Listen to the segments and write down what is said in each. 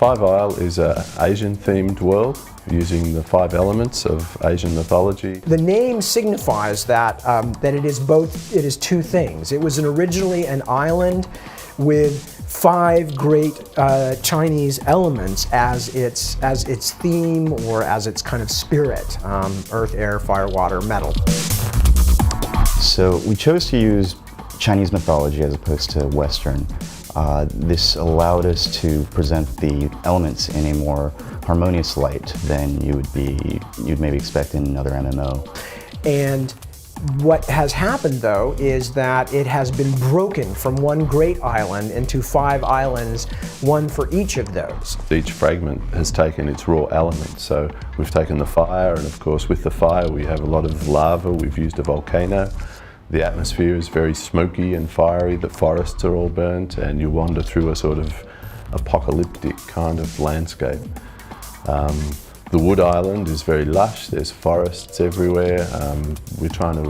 Five Isle is an Asian-themed world using the 5 elements of Asian mythology. The name signifies that it is two things. It was originally an island with 5 great Chinese elements as its theme or as its kind of spirit: earth, air, fire, water, metal. So we chose to use Chinese mythology as opposed to Western. This allowed us to present the elements in a more harmonious light than you'd maybe expect in another MMO. And what has happened, though, is that it has been broken from one great island into 5 islands, one for each of those. Each fragment has taken its raw element. So we've taken the fire, and of course with the fire we have a lot of lava. We've used a volcano. The atmosphere is very smoky and fiery. The forests are all burnt, and you wander through a sort of apocalyptic kind of landscape. The wood island is very lush. There's forests everywhere. We're trying to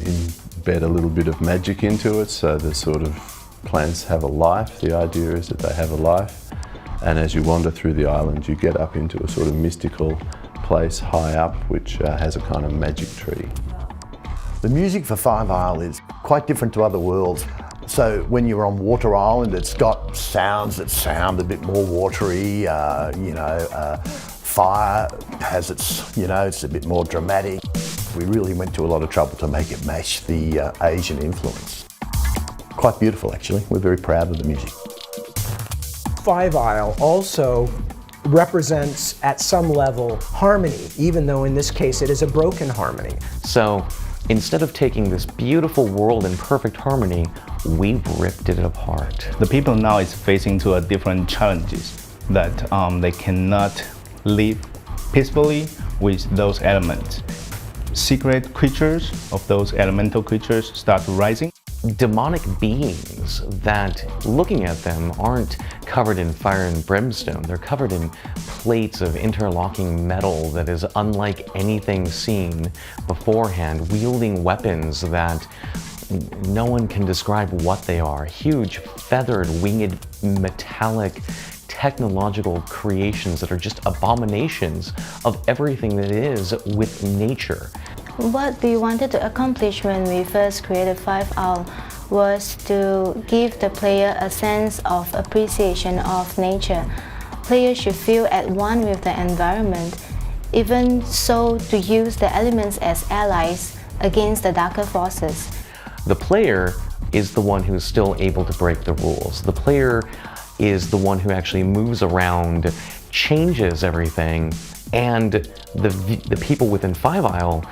embed a little bit of magic into it, so the sort of plants have a life. The idea is that they have a life, and as you wander through the island you get up into a sort of mystical place high up which has a kind of magic tree. The music for Five Isle is quite different to other worlds. So when you're on Water Island, it's got sounds that sound a bit more watery. Fire has its, it's a bit more dramatic. We really went to a lot of trouble to make it match the Asian influence. Quite beautiful, actually. We're very proud of the music. Five Isle also represents, at some level, harmony, even though in this case it is a broken harmony. So, instead of taking this beautiful world in perfect harmony, we ripped it apart. The people now is facing to a different challenges that they cannot live peacefully with those elements. Secret creatures of those elemental creatures start rising. Demonic beings that, looking at them, aren't covered in fire and brimstone. They're covered in plates of interlocking metal that is unlike anything seen beforehand, wielding weapons that no one can describe what they are. Huge, feathered, winged, metallic, technological creations that are just abominations of everything that is with nature. What we wanted to accomplish when we first created Five Isle was to give the player a sense of appreciation of nature. Players should feel at one with the environment, even so to use the elements as allies against the darker forces. The player is the one who's still able to break the rules. The player is the one who actually moves around, changes everything, and the people within Five Isle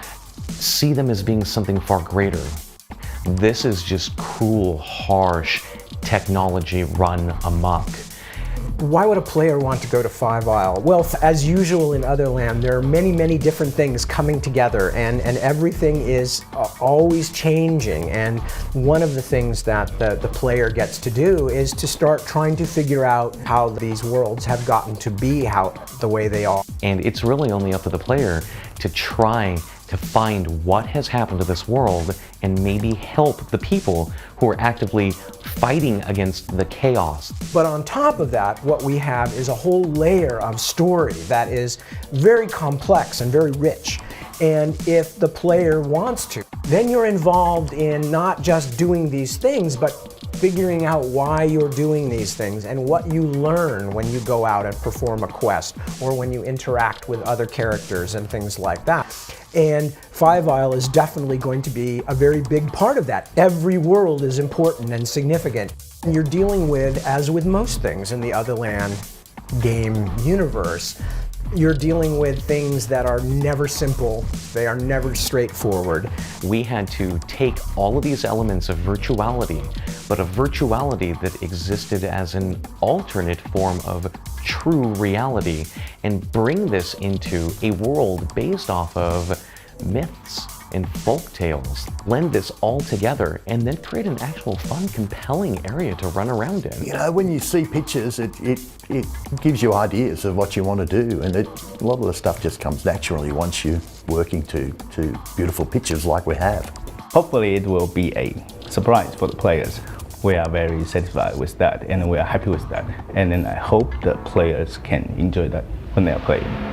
see them as being something far greater. This is just cruel, harsh technology run amok. Why would a player want to go to Five Isle? Well, as usual in Otherland, there are many, many different things coming together, and everything is always changing. And one of the things that the player gets to do is to start trying to figure out how these worlds have gotten to be the way they are. And it's really only up to the player to try to find what has happened to this world and maybe help the people who are actively fighting against the chaos. But on top of that, what we have is a whole layer of story that is very complex and very rich. And if the player wants to, then you're involved in not just doing these things, but figuring out why you're doing these things and what you learn when you go out and perform a quest or when you interact with other characters and things like that. And Five Isle is definitely going to be a very big part of that. Every world is important and significant. And you're dealing with, as with most things in the Otherland game universe, you're dealing with things that are never simple, they are never straightforward. We had to take all of these elements of virtuality, but a virtuality that existed as an alternate form of true reality, and bring this into a world based off of myths and folk tales, blend this all together, and then create an actual fun, compelling area to run around in. When you see pictures, it gives you ideas of what you want to do, and a lot of the stuff just comes naturally once you're working to beautiful pictures like we have. Hopefully it will be a surprise for the players. we are very satisfied with that, and we are happy with that. And then I hope the players can enjoy that when they are playing.